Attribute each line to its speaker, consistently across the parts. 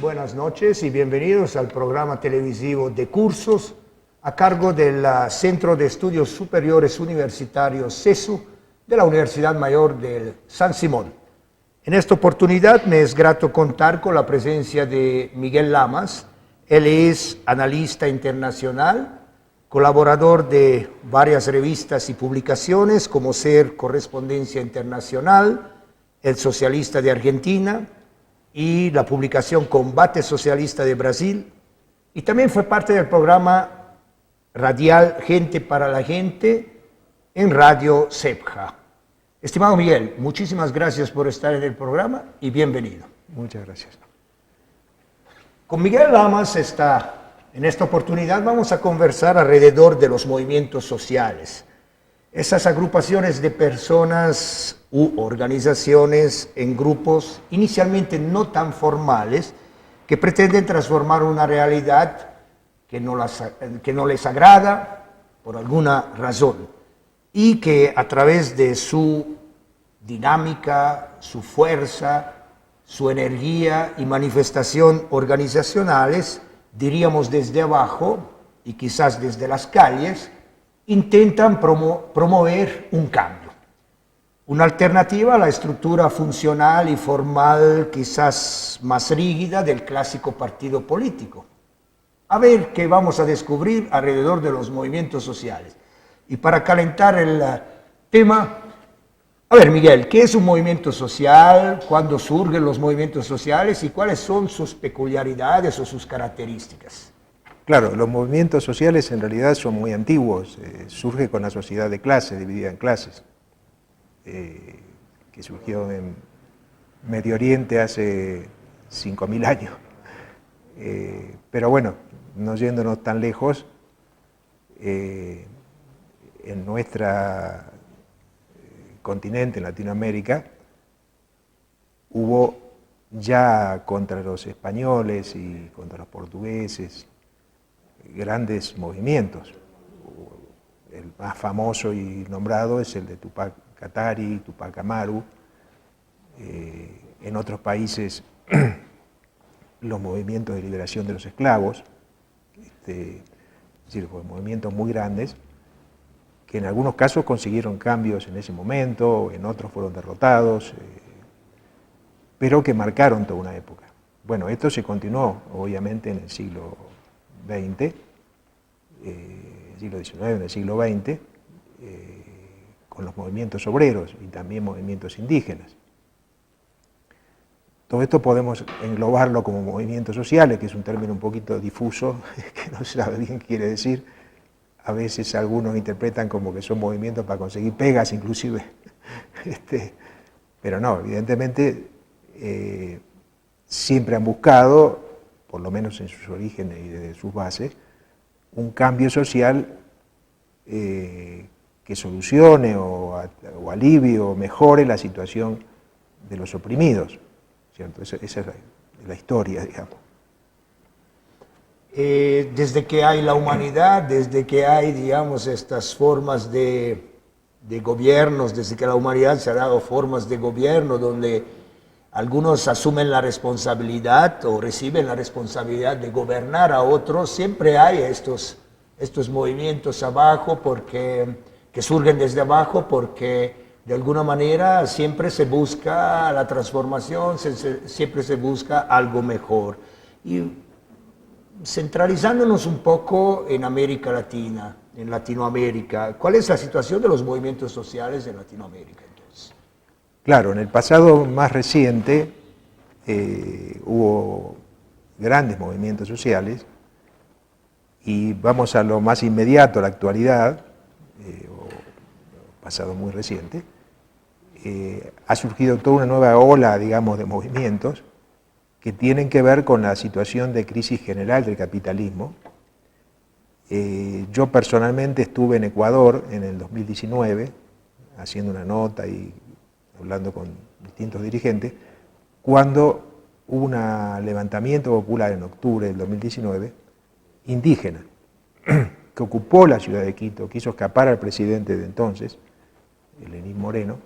Speaker 1: buenas noches y bienvenidos al programa televisivo de cursos a cargo del Centro de Estudios Superiores Universitarios CESU de la Universidad Mayor del San Simón. En esta oportunidad me es grato contar con la presencia de Miguel Lamas. Él es analista internacional, colaborador de varias revistas y publicaciones como Ser Correspondencia Internacional, El Socialista de Argentina y la publicación Combate Socialista de Brasil, y también fue parte del programa radial Gente para la Gente en Radio CEPJA. Estimado Miguel, muchísimas gracias por estar en el programa y bienvenido.
Speaker 2: Muchas gracias.
Speaker 1: Con Miguel Lamas en esta oportunidad vamos a conversar alrededor de los movimientos sociales, esas agrupaciones de personas u organizaciones en grupos inicialmente no tan formales que pretenden transformar una realidad que no les agrada por alguna razón y que a través de su dinámica, su fuerza, su energía y manifestación organizacionales, diríamos desde abajo y quizás desde las calles, intentan promover un cambio, una alternativa a la estructura funcional y formal quizás más rígida del clásico partido político. A ver qué vamos a descubrir alrededor de los movimientos sociales. Y para calentar el tema, a ver Miguel, ¿qué es un movimiento social? ¿Cuándo surgen los movimientos sociales? ¿Y cuáles son sus peculiaridades o sus características?
Speaker 2: Claro, los movimientos sociales en realidad son muy antiguos. Surge con la sociedad de clases, dividida en clases, que surgió en Medio Oriente hace 5.000 años. Pero bueno, no yéndonos tan lejos, en nuestro continente, en Latinoamérica, hubo ya contra los españoles y contra los portugueses grandes movimientos. El más famoso y nombrado es el de Tupac Katari, Tupac Amaru. En otros países los movimientos de liberación de los esclavos, es decir, movimientos muy grandes que en algunos casos consiguieron cambios en ese momento, en otros fueron derrotados, pero que marcaron toda una época. Bueno, esto se continuó obviamente en el siglo XX, siglo XIX, en el siglo XX, con los movimientos obreros y también movimientos indígenas. Todo esto podemos englobarlo como movimientos sociales, que es un término un poquito difuso, que no se sabe bien qué quiere decir. A veces algunos interpretan como que son movimientos para conseguir pegas inclusive. Pero no, evidentemente siempre han buscado, por lo menos en sus orígenes y desde sus bases, un cambio social que solucione o alivie o mejore la situación de los oprimidos, ¿cierto? Esa es la historia, digamos.
Speaker 1: Desde que hay la humanidad, desde que hay, digamos, estas formas de gobiernos, desde que la humanidad se ha dado formas de gobierno donde algunos asumen la responsabilidad o reciben la responsabilidad de gobernar a otros, siempre hay estos movimientos abajo que surgen desde abajo porque de alguna manera siempre se busca la transformación, siempre se busca algo mejor. Y centralizándonos un poco en América Latina, en Latinoamérica, ¿cuál es la situación de los movimientos sociales en Latinoamérica entonces?
Speaker 2: Claro, en el pasado más reciente hubo grandes movimientos sociales y vamos a lo más inmediato, a la actualidad, o pasado muy reciente, ha surgido toda una nueva ola, digamos, de movimientos que tienen que ver con la situación de crisis general del capitalismo. Yo personalmente estuve en Ecuador en el 2019, haciendo una nota y hablando con distintos dirigentes, cuando hubo un levantamiento popular en octubre del 2019, indígena, que ocupó la ciudad de Quito, quiso escapar al presidente de entonces, Lenín Moreno,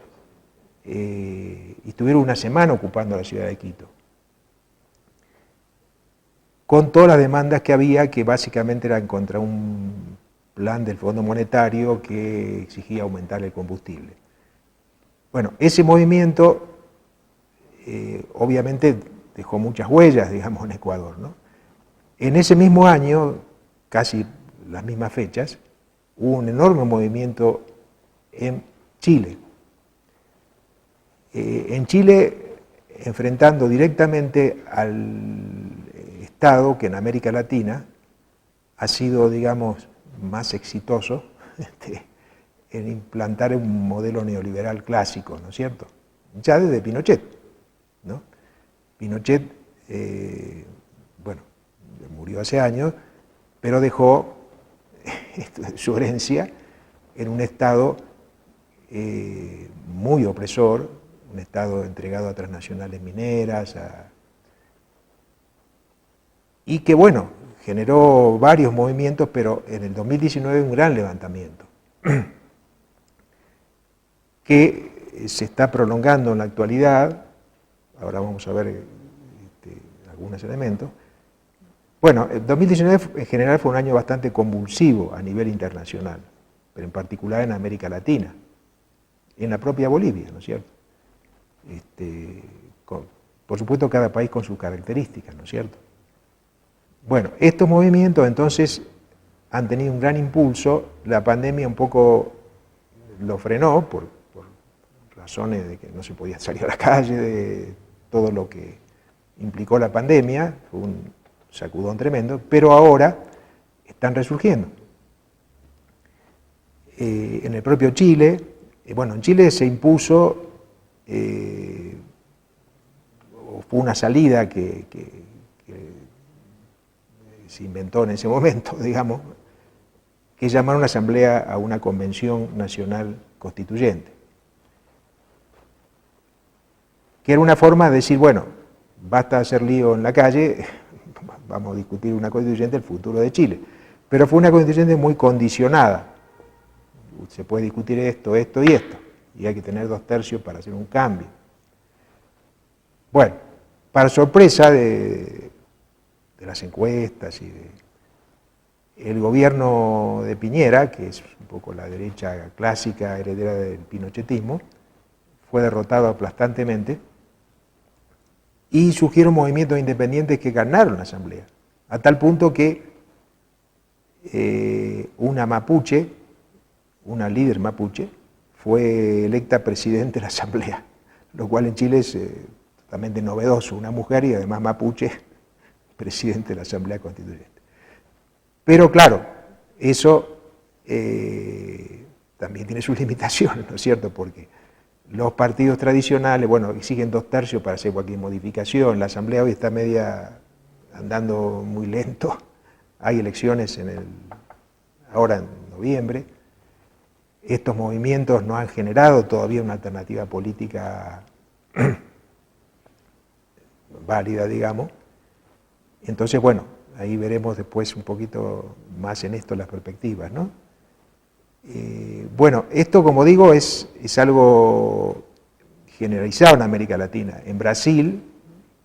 Speaker 2: y estuvieron una semana ocupando la ciudad de Quito. con todas las demandas que había, que básicamente eran contra un plan del Fondo Monetario que exigía aumentar el combustible. Bueno, ese movimiento obviamente dejó muchas huellas, digamos, en Ecuador, ¿no? En ese mismo año, casi las mismas fechas, hubo un enorme movimiento en Chile. En Chile, enfrentando directamente al Estado que en América Latina ha sido, digamos, más exitoso en implantar un modelo neoliberal clásico, ¿no es cierto? Ya desde Pinochet, ¿no? Pinochet, bueno, murió hace años, pero dejó su herencia en un Estado muy opresor, un Estado entregado a transnacionales mineras, y que, bueno, generó varios movimientos, pero en el 2019 un gran levantamiento, que se está prolongando en la actualidad. Ahora vamos a ver algunos elementos. Bueno, el 2019 en general fue un año bastante convulsivo a nivel internacional, pero en particular en América Latina, en la propia Bolivia, ¿no es cierto? Por supuesto, cada país con sus características, ¿no es cierto? Bueno, estos movimientos entonces han tenido un gran impulso. La pandemia un poco lo frenó por razones de que no se podía salir a la calle, de todo lo que implicó la pandemia, fue un sacudón tremendo, pero ahora están resurgiendo. En el propio Chile, bueno, en Chile se impuso, fue una salida que se inventó en ese momento, digamos, que es llamar a una asamblea a una convención nacional constituyente, que era una forma de decir, bueno, basta hacer lío en la calle, vamos a discutir una constituyente, el futuro de Chile. Pero fue una constituyente muy condicionada. Se puede discutir esto, esto y esto, y hay que tener 2/3 para hacer un cambio. Bueno, para sorpresa de las encuestas y el gobierno de Piñera, que es un poco la derecha clásica heredera del pinochetismo, fue derrotado aplastantemente y surgieron movimientos independientes que ganaron la asamblea, a tal punto que una mapuche, una líder mapuche, fue electa presidente de la asamblea, lo cual en Chile es totalmente novedoso, una mujer y además mapuche, presidente de la Asamblea Constituyente. Pero claro, eso también tiene sus limitaciones, ¿no es cierto? Porque los partidos tradicionales, bueno, exigen 2/3 para hacer cualquier modificación. La Asamblea hoy está andando muy lento. Hay elecciones ahora en noviembre. Estos movimientos no han generado todavía una alternativa política válida, digamos. Entonces, bueno, ahí veremos después un poquito más en esto las perspectivas, ¿no? Bueno, esto, como digo, es algo generalizado en América Latina. En Brasil,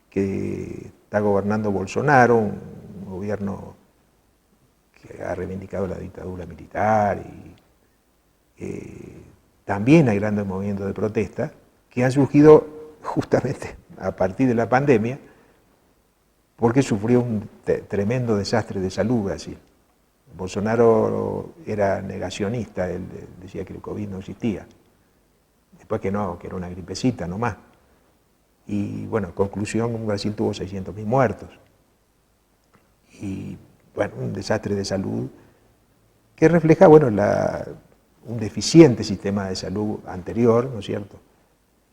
Speaker 2: que está gobernando Bolsonaro, un gobierno que ha reivindicado la dictadura militar, y también hay grandes movimientos de protesta que han surgido justamente a partir de la pandemia, porque sufrió un tremendo desastre de salud Brasil. Bolsonaro era negacionista, él decía que el COVID no existía, después que no, que era una gripecita nomás. Y bueno, en conclusión, Brasil tuvo 600.000 muertos. Y bueno, un desastre de salud que refleja, bueno, un deficiente sistema de salud anterior, ¿no es cierto?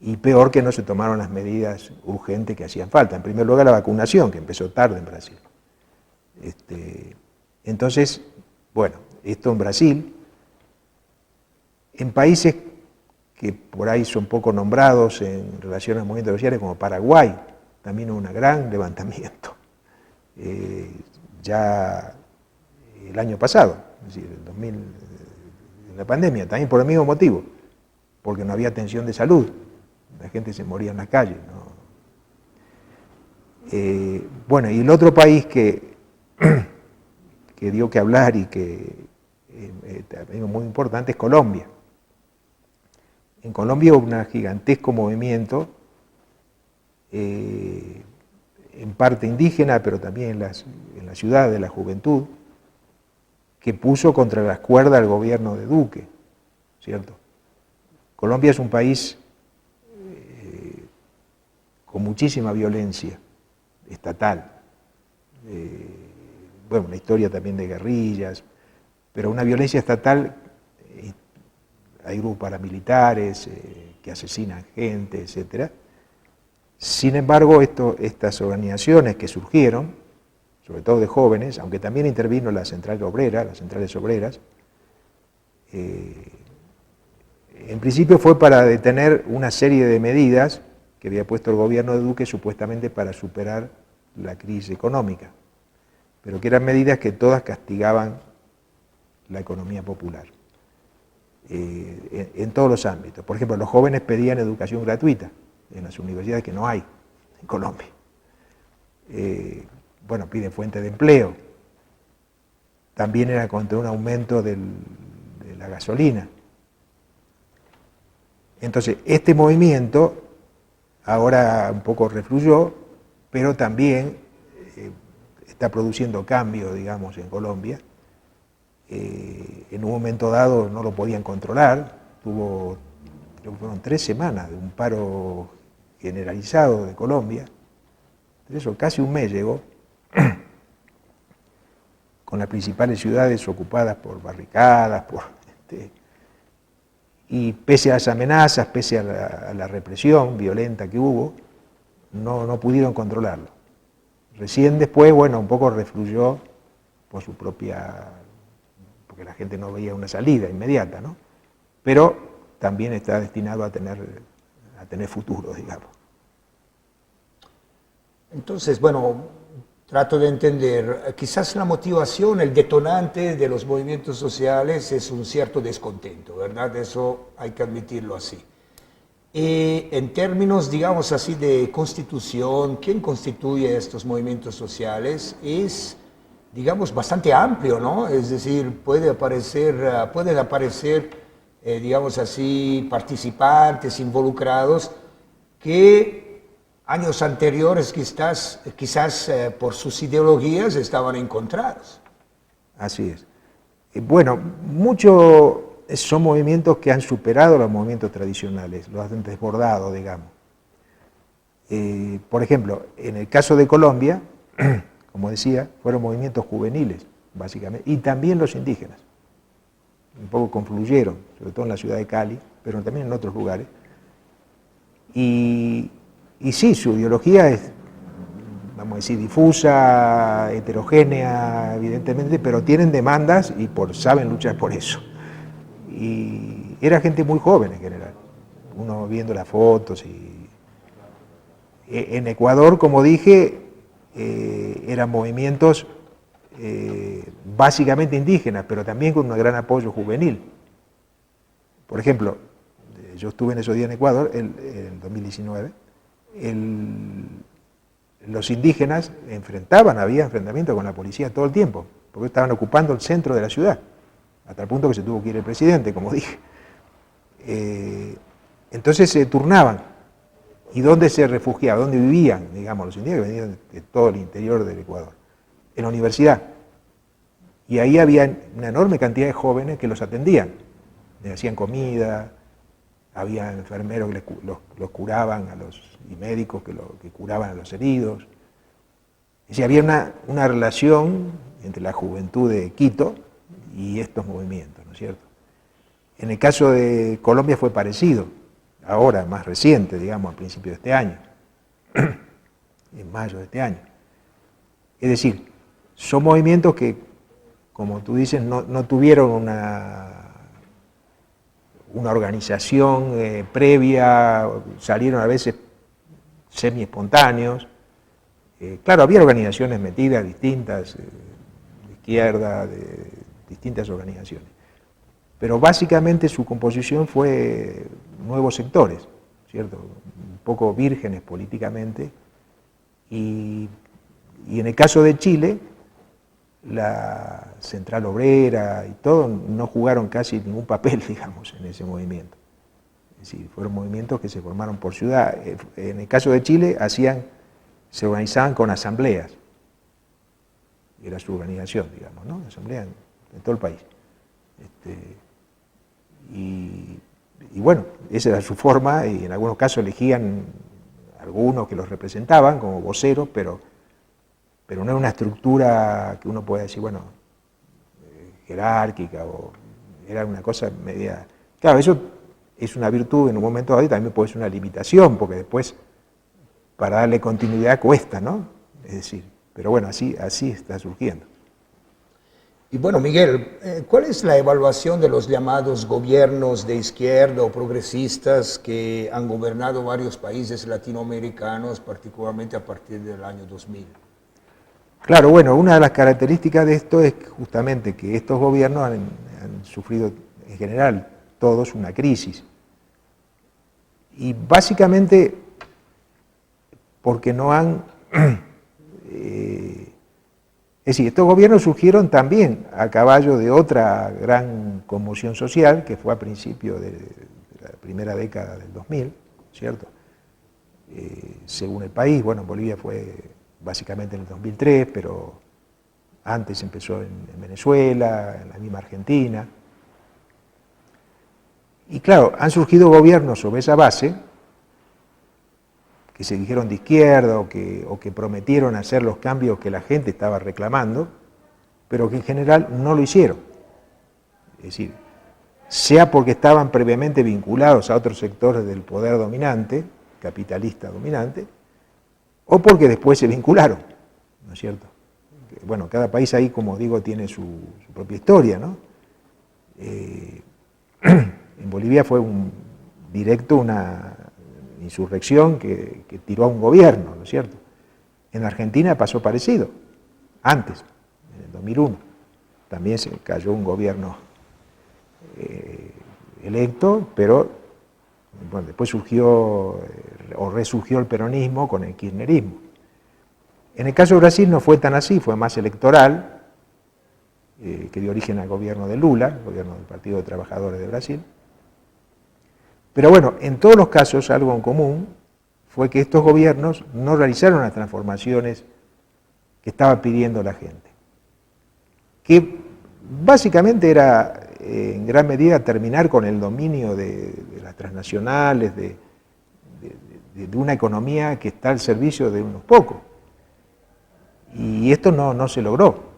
Speaker 2: Y peor, que no se tomaron las medidas urgentes que hacían falta. En primer lugar, la vacunación, que empezó tarde en Brasil. Entonces, bueno, esto en Brasil. En países que por ahí son poco nombrados en relación a movimientos sociales, como Paraguay, también hubo un gran levantamiento. Ya el año pasado, es decir, el 2000, en la pandemia, también por el mismo motivo, porque no había atención de salud. La gente se moría en la calle, ¿no? Bueno, y el otro país que dio que hablar y que también es muy importante es Colombia. En Colombia hubo un gigantesco movimiento, en parte indígena, pero también en la ciudad de la juventud, que puso contra las cuerdas al gobierno de Duque, ¿cierto? Colombia es un país con muchísima violencia estatal, bueno, una historia también de guerrillas, pero una violencia estatal, hay grupos paramilitares que asesinan gente, etc. Sin embargo, estas organizaciones que surgieron, sobre todo de jóvenes, aunque también intervino la central obrera, las centrales obreras, en principio fue para detener una serie de medidas que había puesto el gobierno de Duque supuestamente para superar la crisis económica, pero que eran medidas que todas castigaban la economía popular, en todos los ámbitos. Por ejemplo, los jóvenes pedían educación gratuita en las universidades, que no hay en Colombia. Bueno, piden fuentes de empleo. También era contra un aumento de la gasolina. Entonces, este movimiento ahora un poco refluyó, pero también está produciendo cambios, digamos, en Colombia. En un momento dado no lo podían controlar, creo que fueron 3 semanas de un paro generalizado de Colombia, eso casi un mes llegó, con las principales ciudades ocupadas por barricadas, y pese a las amenazas, pese a la represión violenta que hubo, no pudieron controlarlo. Recién después, bueno, un poco refluyó por su propia, porque la gente no veía una salida inmediata, ¿no? Pero también está destinado a tener futuro, digamos.
Speaker 1: Entonces, bueno, trato de entender, quizás la motivación, el detonante de los movimientos sociales es un cierto descontento, ¿verdad? Eso hay que admitirlo así. Y en términos, digamos así, de constitución, ¿quién constituye estos movimientos sociales? Es, digamos, bastante amplio, ¿no? Es decir, pueden aparecer, digamos así, participantes involucrados que años anteriores quizás por sus ideologías estaban encontrados.
Speaker 2: Así es. Bueno, son movimientos que han superado los movimientos tradicionales, los han desbordado, digamos. Por ejemplo, en el caso de Colombia, como decía, fueron movimientos juveniles, básicamente, y también los indígenas. Un poco confluyeron, sobre todo en la ciudad de Cali, pero también en otros lugares. Y sí, su ideología es, vamos a decir, difusa, heterogénea, evidentemente, pero tienen demandas y saben luchar por eso. Y era gente muy joven en general, uno viendo las fotos. En Ecuador, como dije, eran movimientos básicamente indígenas, pero también con un gran apoyo juvenil. Por ejemplo, yo estuve en esos días en Ecuador, en 2019, los indígenas había enfrentamientos con la policía todo el tiempo, porque estaban ocupando el centro de la ciudad, hasta el punto que se tuvo que ir el presidente, como dije. Entonces se turnaban. ¿Y dónde se refugiaban? ¿Dónde vivían, digamos, los indígenas? Que venían de todo el interior del Ecuador. En la universidad. Y ahí había una enorme cantidad de jóvenes que los atendían. Les hacían comida, había enfermeros que los curaban y médicos que curaban a los heridos. Es decir, había una relación entre la juventud de Quito y estos movimientos, ¿no es cierto? En el caso de Colombia fue parecido, ahora más reciente, digamos, a principios de este año, en mayo de este año. Es decir, son movimientos que, como tú dices, no tuvieron una organización previa, salieron a veces semi-espontáneos. Claro, había organizaciones metidas distintas, de izquierda, de distintas organizaciones. Pero básicamente su composición fue nuevos sectores, ¿cierto? Un poco vírgenes políticamente Y en el caso de Chile, la Central Obrera y todo no jugaron casi ningún papel, digamos, en ese movimiento. Es decir, fueron movimientos que se formaron por ciudad. En el caso de Chile se organizaban con asambleas. Era su organización, digamos, ¿no? Asamblea en todo el país. Y bueno, esa era su forma, y en algunos casos elegían algunos que los representaban como voceros, pero no era una estructura que uno pueda decir, bueno, jerárquica, o era una cosa media... Claro, eso es una virtud en un momento dado y también puede ser una limitación, porque después para darle continuidad cuesta, ¿no? Es decir, pero bueno, así está surgiendo.
Speaker 1: Y bueno, Miguel, ¿cuál es la evaluación de los llamados gobiernos de izquierda o progresistas que han gobernado varios países latinoamericanos, particularmente a partir del año 2000?
Speaker 2: Claro, bueno, una de las características de esto es justamente que estos gobiernos han sufrido en general todos una crisis. Y básicamente porque no han... es decir, estos gobiernos surgieron también a caballo de otra gran conmoción social que fue a principios de la primera década del 2000, ¿cierto? Según el país, bueno, Bolivia fue básicamente en el 2003, pero antes empezó en Venezuela, en la misma Argentina. Y claro, han surgido gobiernos sobre esa base, que se dijeron de izquierda o que prometieron hacer los cambios que la gente estaba reclamando, pero que en general no lo hicieron. Es decir, sea porque estaban previamente vinculados a otros sectores del poder dominante, capitalista dominante, o porque después se vincularon, ¿no es cierto? Bueno, cada país ahí, como digo, tiene su propia historia, ¿no? En Bolivia fue una insurrección que tiró a un gobierno, ¿no es cierto? En Argentina pasó parecido, antes, en el 2001. También se cayó un gobierno electo, pero bueno, después surgió o resurgió el peronismo con el kirchnerismo. En el caso de Brasil no fue tan así, fue más electoral, que dio origen al gobierno de Lula, el gobierno del Partido de Trabajadores de Brasil. Pero bueno, en todos los casos algo en común fue que estos gobiernos no realizaron las transformaciones que estaba pidiendo la gente, que básicamente era en gran medida terminar con el dominio de las transnacionales, de una economía que está al servicio de unos pocos. Y esto no se logró.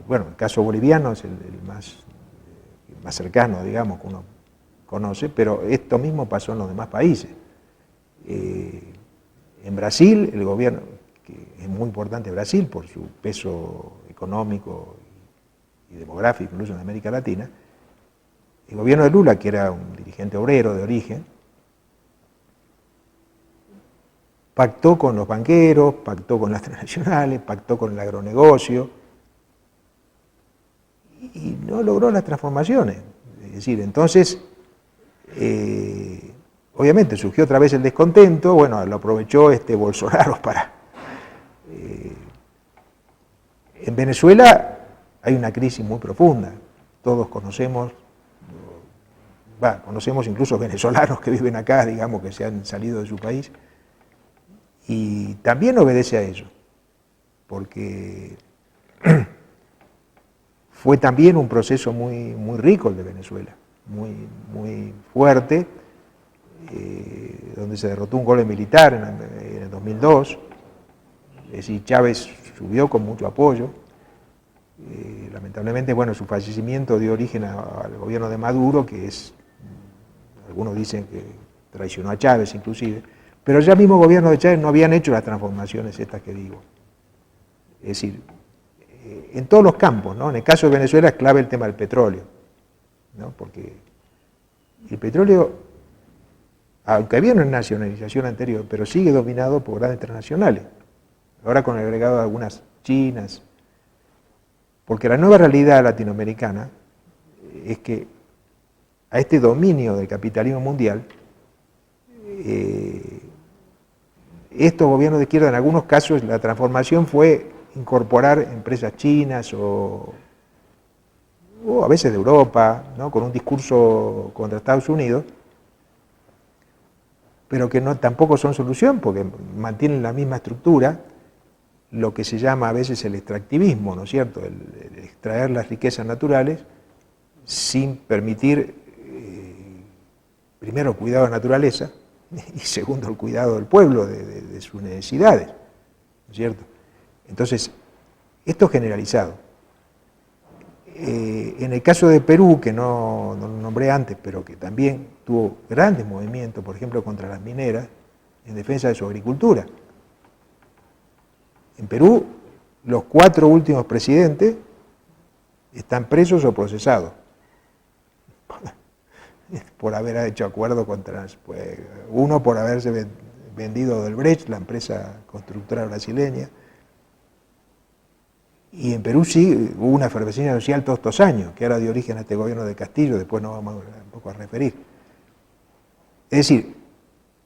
Speaker 2: Bueno, el caso boliviano es el más cercano, digamos, que uno conoce, pero esto mismo pasó en los demás países. En Brasil, el gobierno, que es muy importante Brasil por su peso económico y demográfico, incluso en América Latina, el gobierno de Lula, que era un dirigente obrero de origen, pactó con los banqueros, pactó con las transnacionales, pactó con el agronegocio y no logró las transformaciones. Es decir, entonces, obviamente surgió otra vez el descontento, bueno, lo aprovechó Bolsonaro para... En Venezuela hay una crisis muy profunda, todos conocemos incluso venezolanos que viven acá, digamos, que se han salido de su país, y también obedece a ello, porque fue también un proceso muy, muy rico el de Venezuela, muy fuerte, donde se derrotó un golpe militar en el 2002, es decir, Chávez subió con mucho apoyo, lamentablemente, bueno, su fallecimiento dio origen al gobierno de Maduro, que algunos dicen que traicionó a Chávez inclusive, pero ya mismo gobierno de Chávez no habían hecho las transformaciones estas que digo. Es decir, en todos los campos, ¿no? En el caso de Venezuela es clave el tema del petróleo, ¿no? Porque el petróleo, aunque había una nacionalización anterior, pero sigue dominado por grandes transnacionales, ahora con el agregado de algunas chinas, porque la nueva realidad latinoamericana es que a este dominio del capitalismo mundial estos gobiernos de izquierda, en algunos casos, la transformación fue incorporar empresas chinas o a veces de Europa, ¿no? Con un discurso contra Estados Unidos, pero que no, tampoco son solución, porque mantienen la misma estructura, lo que se llama a veces el extractivismo, ¿no es cierto?, el extraer las riquezas naturales sin permitir, primero, el cuidado de la naturaleza, y segundo, el cuidado del pueblo, de sus necesidades, ¿no es cierto? Entonces, esto es generalizado. En el caso de Perú, que no lo nombré antes, pero que también tuvo grandes movimientos, por ejemplo, contra las mineras, en defensa de su agricultura. En Perú, los 4 últimos presidentes están presos o procesados por haber hecho acuerdos contra, pues, uno por haberse vendido Odebrecht, la empresa constructora brasileña, y en Perú sí hubo una efervescencia social todos estos años, que era de origen a este gobierno de Castillo, después nos vamos un poco a referir. Es decir,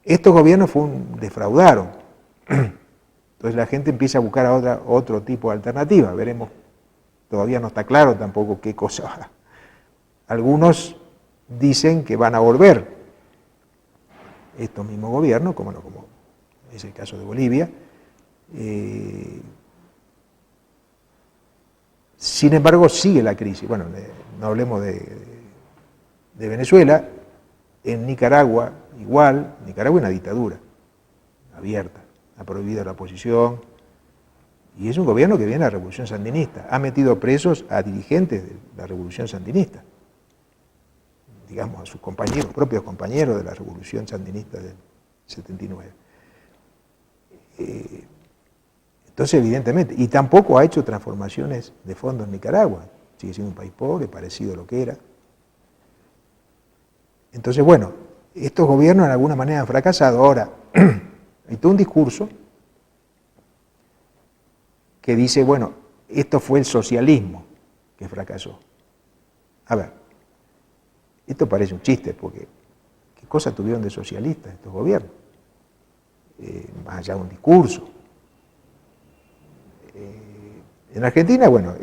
Speaker 2: estos gobiernos defraudaron, entonces la gente empieza a buscar otro tipo de alternativa, veremos, todavía no está claro tampoco qué cosa. Algunos dicen que van a volver estos mismos gobiernos, como es el caso de Bolivia. Sin embargo, sigue la crisis. Bueno, no hablemos de Venezuela. En Nicaragua, igual, Nicaragua es una dictadura abierta, ha prohibido la oposición, y es un gobierno que viene de la revolución sandinista. Ha metido presos a dirigentes de la revolución sandinista, digamos, a sus compañeros, propios compañeros de la revolución sandinista del 79. Entonces, evidentemente, y tampoco ha hecho transformaciones de fondo en Nicaragua, sigue siendo un país pobre, parecido a lo que era. Entonces, bueno, estos gobiernos en alguna manera han fracasado. Ahora, hay todo un discurso que dice, bueno, esto fue el socialismo que fracasó. A ver, esto parece un chiste, porque ¿qué cosa tuvieron de socialistas estos gobiernos? Más allá de un discurso. En Argentina, bueno,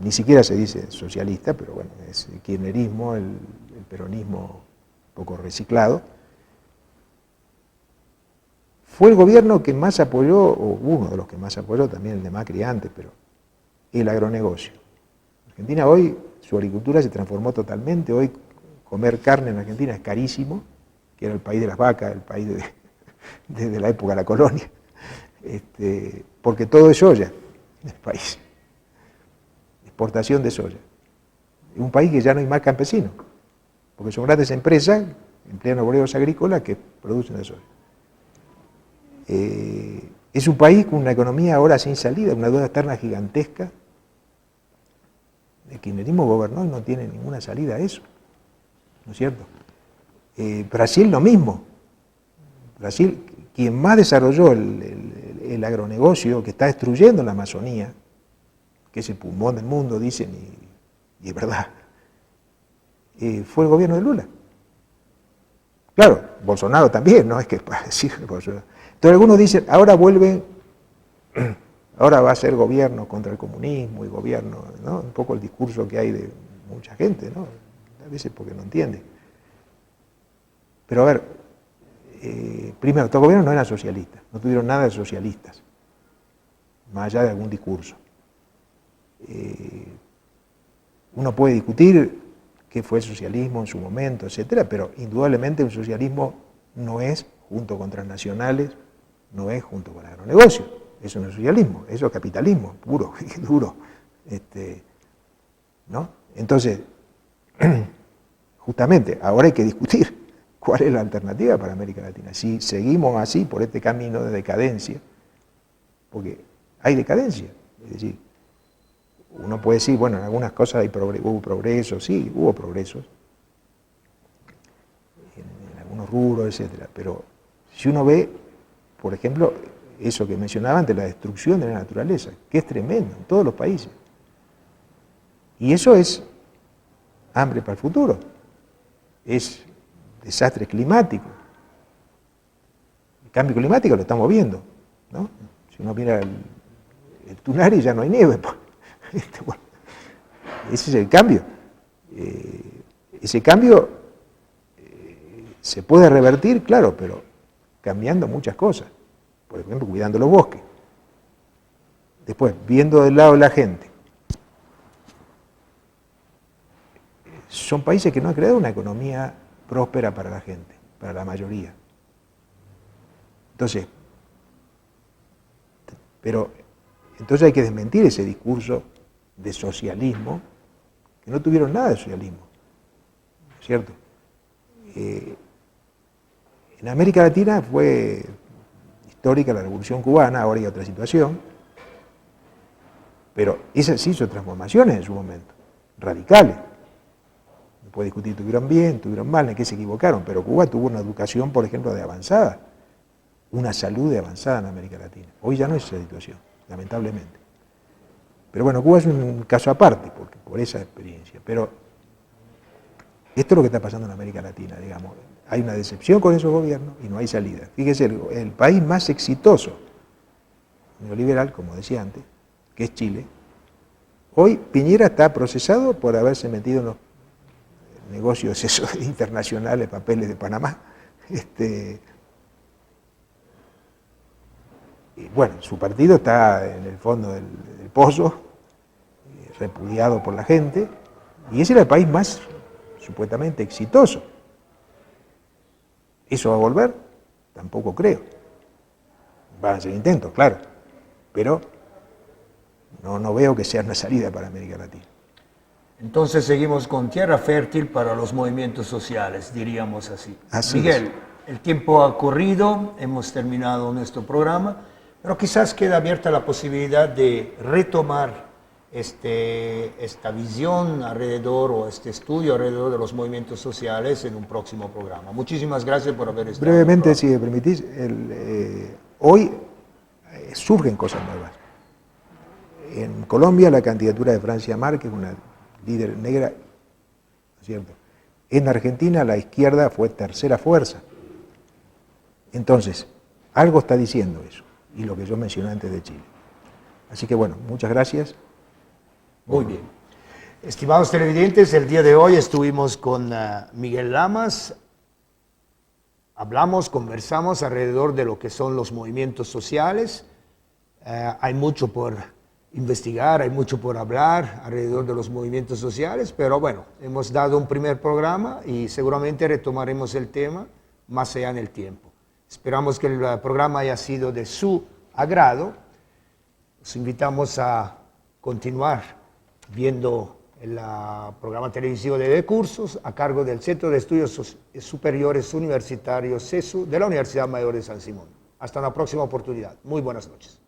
Speaker 2: ni siquiera se dice socialista, pero bueno, es el kirchnerismo, el peronismo un poco reciclado. Fue el gobierno que más apoyó, o uno de los que más apoyó, también el de Macri antes, pero el agronegocio. Argentina hoy, su agricultura se transformó totalmente. Hoy comer carne en Argentina es carísimo, que era el país de las vacas, el país desde la época de la colonia, porque todo es soya en el país, exportación de soya. Es un país que ya no hay más campesinos, porque son grandes empresas, emplean obreros agrícolas que producen de soya. Es un país con una economía ahora sin salida, una deuda externa gigantesca. El kirchnerismo gobernó y no tiene ninguna salida a eso, ¿no es cierto? Brasil lo mismo. Brasil, quien más desarrolló el agronegocio, que está destruyendo la Amazonía, que es el pulmón del mundo, dicen, y es verdad, fue el gobierno de Lula. Claro, Bolsonaro también, no es que para decir Bolsonaro. Entonces algunos dicen, ahora vuelven, ahora va a ser gobierno contra el comunismo y gobierno, ¿no? Un poco el discurso que hay de mucha gente, ¿no? A veces porque no entiende. Pero a ver, primero, estos gobiernos no eran socialistas, no tuvieron nada de socialistas, más allá de algún discurso. Uno puede discutir qué fue el socialismo en su momento, etcétera, pero indudablemente el socialismo no es junto con transnacionales, no es junto con el agronegocio. Eso no es socialismo, eso es capitalismo puro y duro. ¿No? Entonces, justamente, ahora hay que discutir cuál es la alternativa para América Latina. Si seguimos así por este camino de decadencia, porque hay decadencia, es decir, uno puede decir, bueno, en algunas cosas hubo progreso, sí, hubo progresos, en algunos rubros, etcétera, pero si uno ve, por ejemplo, eso que mencionaba antes, la destrucción de la naturaleza, que es tremendo en todos los países. Y eso es hambre para el futuro, es desastre climático, cambio climático lo estamos viendo, ¿no? Si uno mira el Tunari ya no hay nieve. Bueno, ese es el cambio. Ese cambio se puede revertir, claro, pero cambiando muchas cosas. Por ejemplo, cuidando los bosques. Después, viendo del lado de la gente. Son países que no han creado una economía próspera para la gente, para la mayoría. Entonces, entonces hay que desmentir ese discurso de socialismo, que no tuvieron nada de socialismo, ¿cierto? En América Latina fue histórica la Revolución Cubana, ahora hay otra situación, pero esa sí hizo transformaciones en su momento, radicales. Se puede discutir, tuvieron bien, tuvieron mal, en qué se equivocaron, pero Cuba tuvo una educación, por ejemplo, de avanzada, una salud de avanzada en América Latina. Hoy ya no es esa situación, lamentablemente. Pero bueno, Cuba es un caso aparte, por esa experiencia. Pero esto es lo que está pasando en América Latina, digamos. Hay una decepción con esos gobiernos y no hay salida. Fíjese, el país más exitoso neoliberal, como decía antes, que es Chile, hoy Piñera está procesado por haberse metido en los negocios esos internacionales, papeles de Panamá. Y bueno, su partido está en el fondo del pozo, repudiado por la gente, y ese era el país más supuestamente exitoso. ¿Eso va a volver? Tampoco creo. Van a ser intentos, claro, pero no veo que sea una salida para América Latina.
Speaker 1: Entonces seguimos con tierra fértil para los movimientos sociales, diríamos así.
Speaker 2: Así
Speaker 1: Miguel, el tiempo ha corrido, hemos terminado nuestro programa, pero quizás queda abierta la posibilidad de retomar esta visión alrededor o este estudio alrededor de los movimientos sociales en un próximo programa. Muchísimas gracias por haber estado.
Speaker 2: Brevemente, si me permitís, hoy surgen cosas nuevas. En Colombia la candidatura de Francia Márquez, una líder negra, ¿cierto? En Argentina la izquierda fue tercera fuerza. Entonces, algo está diciendo eso, y lo que yo mencioné antes de Chile. Así que bueno, muchas gracias.
Speaker 1: Muy bien. Estimados televidentes, el día de hoy estuvimos con Miguel Lamas. Conversamos alrededor de lo que son los movimientos sociales. Hay mucho por investigar, hay mucho por hablar alrededor de los movimientos sociales, pero bueno, hemos dado un primer programa y seguramente retomaremos el tema más allá en el tiempo. Esperamos que el programa haya sido de su agrado. Los invitamos a continuar viendo el programa televisivo de cursos a cargo del Centro de Estudios Superiores Universitarios CESU de la Universidad Mayor de San Simón. Hasta una próxima oportunidad. Muy buenas noches.